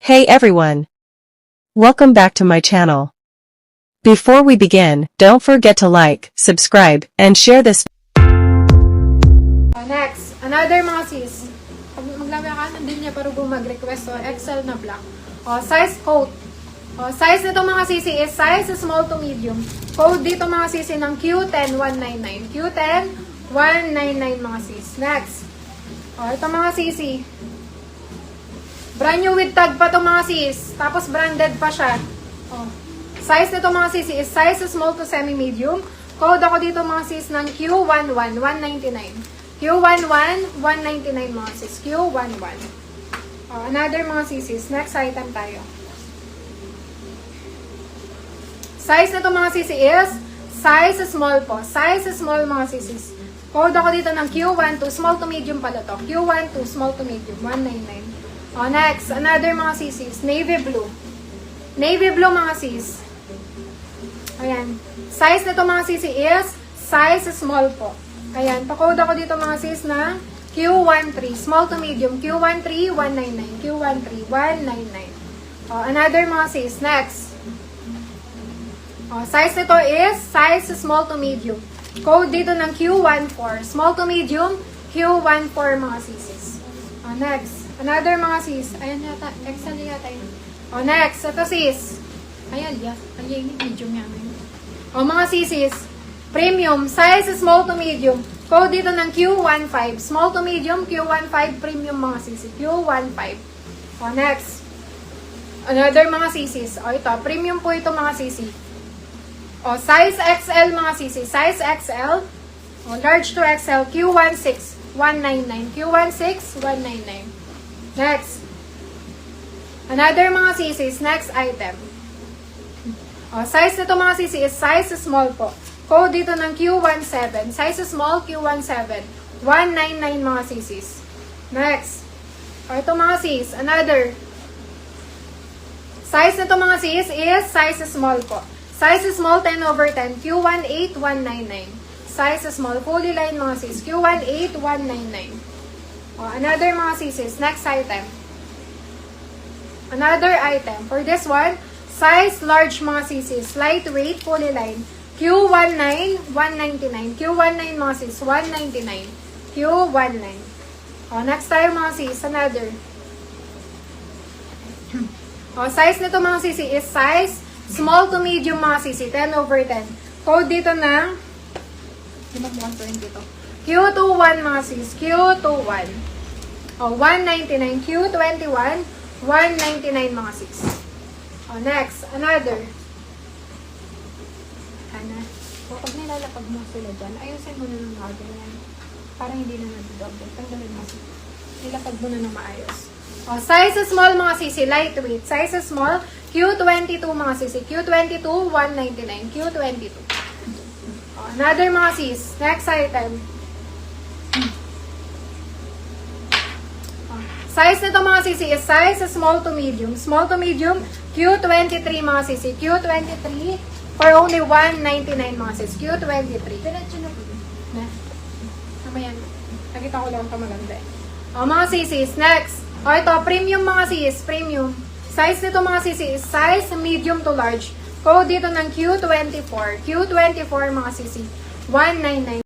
Hey everyone! Welcome back to my channel. Before we begin, don't forget to like, subscribe, and share this. Next, another mga sis. Maglamay ka, nandun niya para mag-request Excel na black. Size code. Size nito mga sisi is size small to medium. Code dito mga sisi ng Q10199. Q10199 mga sis. Next. Ito mga sisi. Brand new with tag pa to mga sis. Tapos branded pa siya. Size nito mga sisi is size small to semi-medium. Code ako dito mga sis ng Q11199. Q11199 mga sis. Q11. Another mga sisis. Next item tayo. Size nito mga sisi is size small po. Size small mga sisis. Code ako dito ng Q12. Small to medium pala to. Q12 small to medium. 199. Next, another mga sisis, navy blue. Navy blue mga sis. Ayan. Size nito mga sisi is size small po. Ayan, pa-code ako dito mga sis na Q13, small to medium, Q13, 199, Q13, 199. Another mga sis, next. Size nito is size small to medium. Code dito ng Q14, small to medium, Q14 mga sisis. Next. Another mga sis. Ayan yata. Excel yata yun. Next. Ito sis. Ayan. Ayan. Medium yan. Mga sisis. Premium. Size small to medium. Code dito ng Q15. Small to medium. Q15. Premium mga sisis. Q15. Next. Another mga sisis. Ito. Premium po ito mga sisi. Size XL mga sisi. Size XL. Large to XL. Q16. 199. Q16. 199. Next. Another mga sisis. Next item. Size nito mga sisi is size small po. Code dito ng Q17. Size small, Q17. 199 mga sisis. Next. Ito mga sis. Another. Size nito mga sis is size small po. Size small, 10/10. Q18, 199. Size small, fully line mga sis. Q18, 199. Another mga sisis. Next item. Another item. For this one, size large mga sisis. Lightweight, fully line. Q19, 199. Q19 mga sis, 199. Q19. Next tayo mga sis. Another. Size nito mga sisi is size small to medium mga sisi. 10/10. Code dito ng Q21 mga sis. Q21. 199. Q21. 199 mga sis. Next. Another. Pag nilalapag mo sila dyan, ayusin mo na ng mga ganyan. Para hindi na nag-double. Tanggalin mo. Nilapag mo na ng maayos. Size small mga sisi. Lightweight. Size small. Q22 mga sisi. Q22. 199. Q22. Another mga sis. Next item. Size nito mga sisi is size small to medium. Small to medium, Q23 mga sisi. Q23 for only 199 mga sis. Q23. Diretso na po. Mamaya na. Nakita ko lang ito maganda. Mga sisis. Next. Ito, premium mga sis. Premium. Size nito mga sisi is size medium to large. Code dito ng Q24. Q24 mga sisi. 199.